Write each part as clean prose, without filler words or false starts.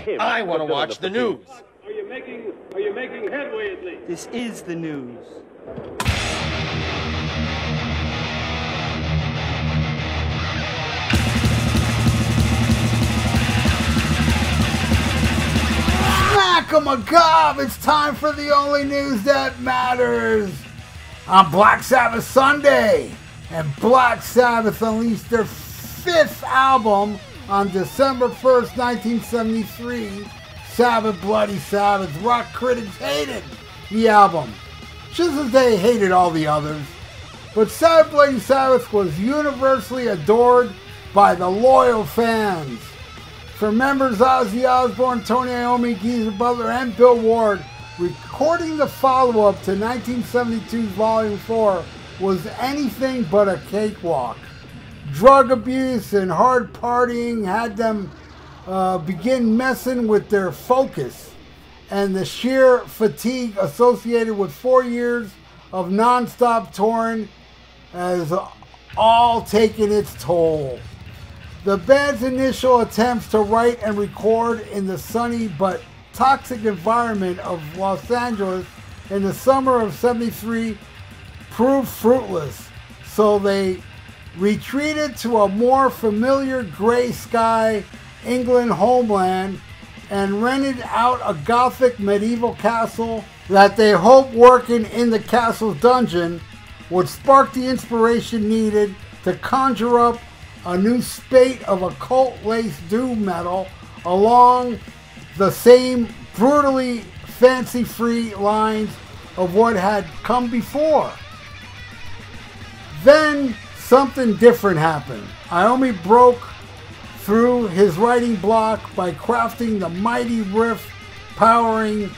him. I want to watch the news. Are you making headway at least? This is the news. Smack-a-macabre! It's time for the only news that matters. On Black Sabbath Sunday, and Black Sabbath unleashed their 5th album on December 1st, 1973, Sabbath Bloody Sabbath. Rock critics hated the album, just as they hated all the others. But Sabbath Bloody Sabbath was universally adored by the loyal fans. For members Ozzy Osbourne, Tony Iommi, Geezer Butler, and Bill Ward, recording the follow-up to 1972's Volume 4 was anything but a cakewalk. Drug abuse and hard partying had them begin messing with their focus, and the sheer fatigue associated with 4 years of non-stop touring has all taken its toll. The band's initial attempts to write and record in the sunny but toxic environment of Los Angeles in the summer of '73 proved fruitless, so they retreated to a more familiar gray sky England homeland and rented out a Gothic medieval castle that they hoped working in the castle's dungeon would spark the inspiration needed to conjure up a new spate of occult-laced doom metal along the same brutally fancy-free lines of what had come before. Then something different happened. Iommi broke through his writing block by crafting the mighty riff powering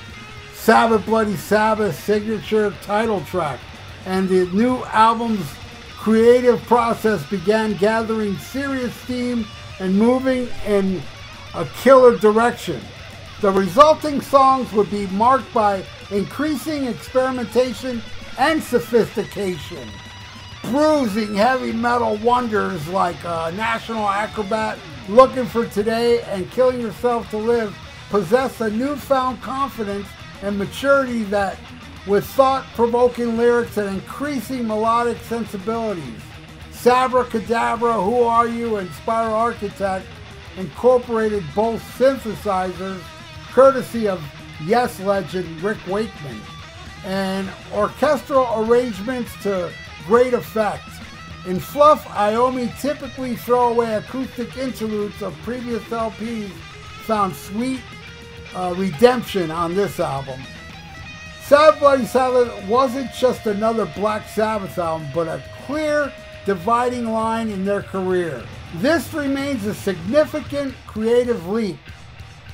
Sabbath Bloody Sabbath signature title track, and the new album's creative process began gathering serious steam and moving in a killer direction. The resulting songs would be marked by increasing experimentation and sophistication. Bruising heavy metal wonders like National Acrobat, Looking for Today, and Killing Yourself to Live possess a newfound confidence and maturity that, with thought-provoking lyrics and increasing melodic sensibilities. Sabra Cadabra, Who Are You, and Spiral Architect incorporated both synthesizers, courtesy of Yes legend Rick Wakeman, and orchestral arrangements to great effect. In fluff, Iommi typically throwaway acoustic interludes of previous LPs found sweet redemption on this album. Sabbath Bloody Sabbath wasn't just another Black Sabbath album, but a clear dividing line in their career. This remains a significant creative leap.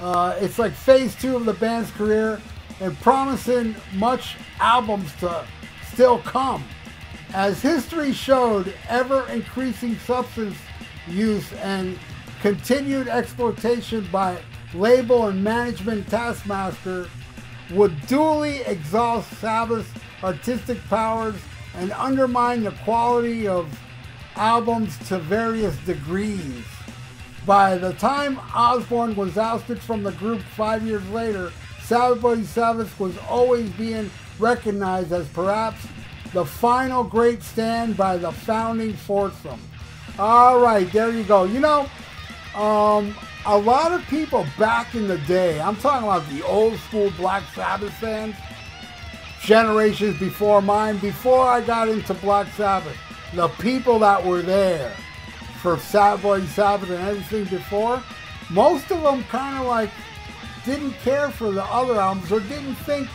It's like phase 2 of the band's career and promising much albums to still come. As history showed, ever-increasing substance use and continued exploitation by label and management taskmaster would duly exhaust Sabbath's artistic powers and undermine the quality of albums to various degrees. By the time Osbourne was ousted from the group 5 years later, Sabbath Bloody Sabbath was always being recognized as perhaps the final great stand by the founding foursome. Alright, there you go. You know, a lot of people back in the day, I'm talking about the old school Black Sabbath fans, generations before mine, before I got into Black Sabbath, the people that were there for Sabbath Bloody Sabbath and everything before, most of them kind of like didn't care for the other albums or didn't think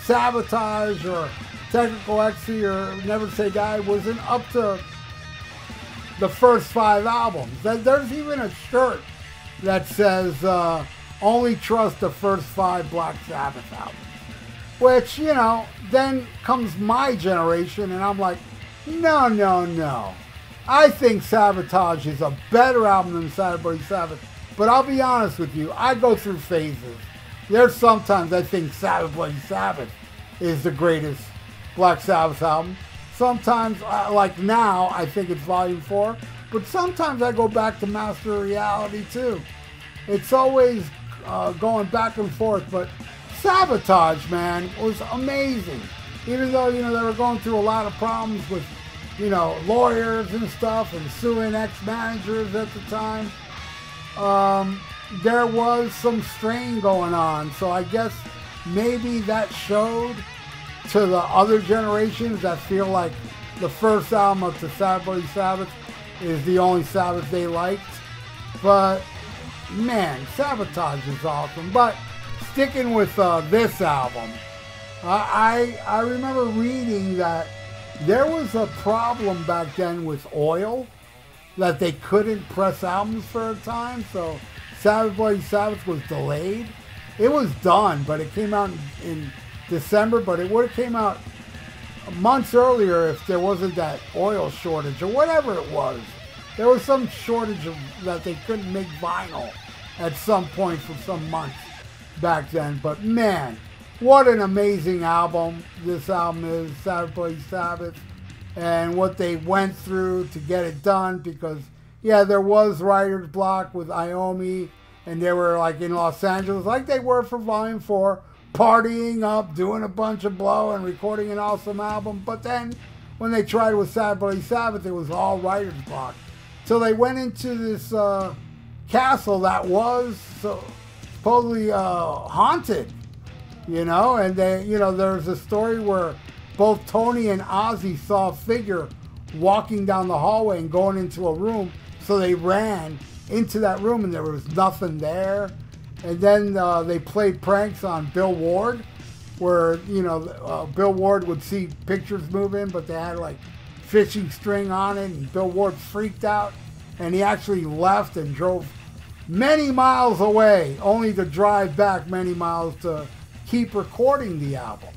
Sabotage or Technical Ecstasy or Never Say Die wasn't up to the first 5 albums. There's even a shirt that says only trust the first 5 Black Sabbath albums. Which, you know, then comes my generation and I'm like, no, no, no. I think Sabotage is a better album than Sabbath Bloody Sabbath. But I'll be honest with you, I go through phases. There's sometimes I think Sabbath Bloody Sabbath is the greatest Black Sabbath album. Sometimes, like now, I think it's Volume 4. But sometimes I go back to Master of Reality too. It's always going back and forth. But Sabotage, man, was amazing. Even though, you know, they were going through a lot of problems with, you know, lawyers and stuff and suing ex-managers at the time, there was some strain going on. So I guess maybe that showed to the other generations that feel like the first album of the Sabbath is the only Sabbath they liked. But man, Sabotage is awesome. But sticking with this album, I remember reading that there was a problem back then with oil, that they couldn't press albums for a time, so Sabbath Bloody Sabbath was delayed. It was done, but it came out in December, but it would have came out months earlier if there wasn't that oil shortage or whatever it was. There was some shortage of that they couldn't make vinyl at some point for some months back then. But man, what an amazing album this album is, Sabbath Bloody Sabbath, and what they went through to get it done, because yeah, there was writer's block with Iommi, and they were like in Los Angeles like they were for Volume 4, partying up, doing a bunch of blow and recording an awesome album. But then when they tried with Sabbath Bloody Sabbath, it was all writer's block. So they went into this castle that was supposedly haunted, you know, and they, you know, there's a story where both Tony and Ozzy saw a figure walking down the hallway and going into a room, so they ran into that room and there was nothing there. And then they played pranks on Bill Ward, where, you know, Bill Ward would see pictures moving, but they had like fishing string on it, and Bill Ward freaked out, and he actually left and drove many miles away, only to drive back many miles to keep recording the album.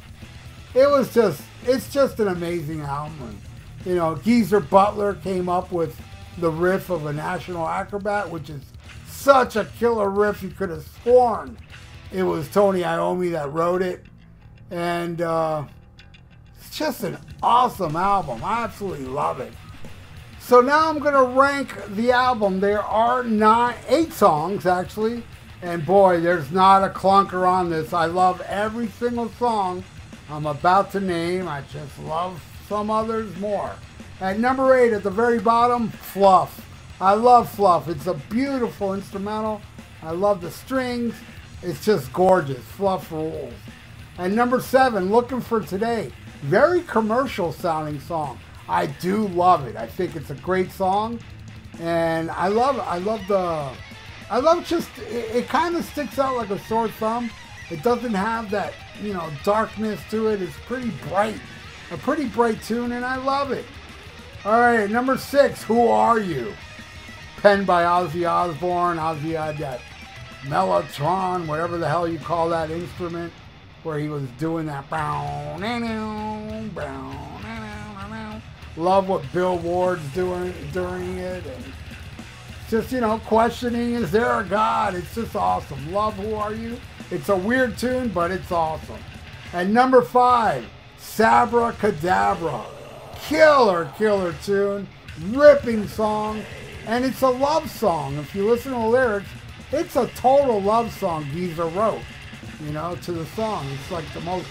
It's just an amazing album. And, you know, Geezer Butler came up with the riff of a National Acrobat, which is such a killer riff. You could have sworn it was Tony Iommi that wrote it. And it's just an awesome album. I absolutely love it. So now I'm going to rank the album. There are 8 songs, actually. And boy, there's not a clunker on this. I love every single song I'm about to name. I just love some others more. At number 8, at the very bottom, Fluff. I love Fluff. It's a beautiful instrumental. I love the strings. It's just gorgeous. Fluff rules. And number 7, Looking for Today. Very commercial sounding song. I do love it. I think it's a great song. And I love just, it kind of sticks out like a sore thumb. It doesn't have that, you know, darkness to it. It's pretty bright. A pretty bright tune, and I love it. All right, number 6, Who Are You? Penned by Ozzy Osbourne. Ozzy had that mellotron, whatever the hell you call that instrument, where he was doing that. Love what Bill Ward's doing during it. And just, you know, questioning, is there a God? It's just awesome. Love Who Are You? It's a weird tune, but it's awesome. And number 5, Sabra Cadabra. Killer tune. Ripping song. And it's a love song. If you listen to the lyrics, it's a total love song Geezer wrote, you know, to the song. It's like the most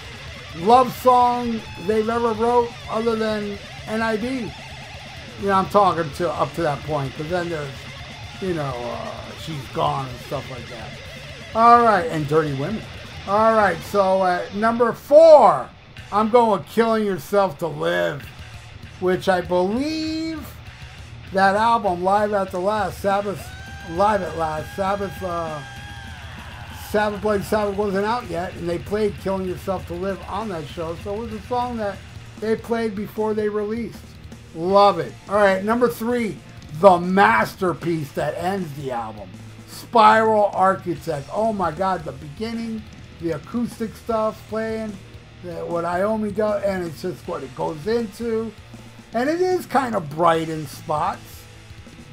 love song they've ever wrote other than NIB. You know, I'm talking to up to that point, because then there's, you know, She's Gone and stuff like that. All right, and Dirty Women. All right, so at number 4, I'm going with Killing Yourself to Live, which I believe that album, Live at Last, Sabbath Bloody Sabbath wasn't out yet, and they played Killing Yourself to Live on that show, so it was a song that they played before they released. Love it. All right, number 3, the masterpiece that ends the album, Spiral Architect. Oh my God, the beginning, the acoustic stuff playing, what Iommi does, and it's just what it goes into. And it is kind of bright in spots,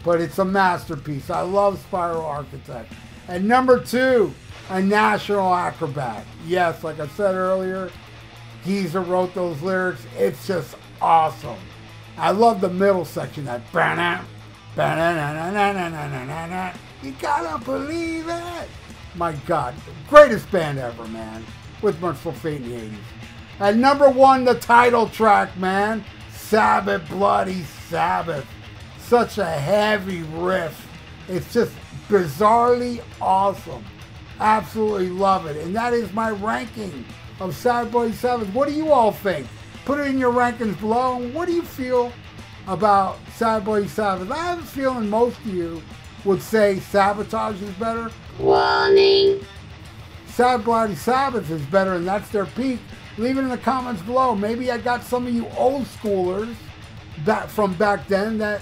but it's a masterpiece. I love Spiral Architect. And number 2, a National Acrobat. Yes, like I said earlier, Geezer wrote those lyrics. It's just awesome. I love the middle section, that you gotta believe it. My God. Greatest band ever, man. With Merciful Fate in the 80s. At number 1, the title track, man. Sabbath, Bloody Sabbath. Such a heavy riff. It's just bizarrely awesome. Absolutely love it. And that is my ranking of Sabbath, Bloody Sabbath. What do you all think? Put it in your rankings below. And what do you feel about Sabbath, Bloody Sabbath? I have a feeling most of you would say Sabotage is better. Warning. Sabbath, Bloody Sabbath is better, and that's their peak. Leave it in the comments below. Maybe I got some of you old schoolers from back then that,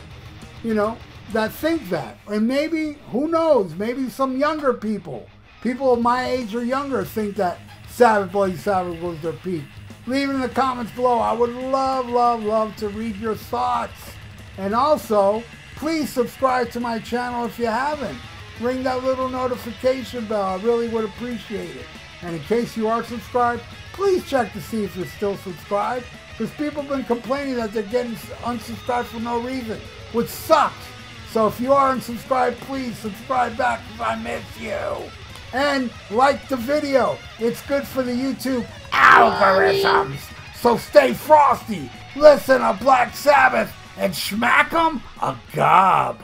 you know, that think that. And maybe, who knows, maybe some younger people of my age or younger think that Sabbath, Bloody Sabbath was their peak. Leave it in the comments below. I would love, love, love to read your thoughts. And also, please subscribe to my channel if you haven't. Ring that little notification bell. I really would appreciate it. And in case you are subscribed, please check to see if you're still subscribed. Because people have been complaining that they're getting unsubscribed for no reason, which sucks. So if you are unsubscribed, please subscribe back because I miss you. And like the video. It's good for the YouTube algorithms. So stay frosty. Listen to Black Sabbath and smack 'em a gob.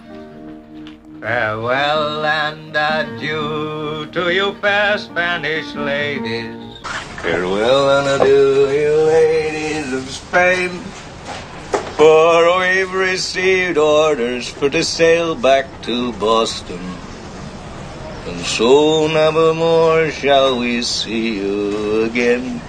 Farewell and adieu to you fair Spanish ladies. Farewell and adieu, you ladies of Spain. For we've received orders for to sail back to Boston. And so never more shall we see you again.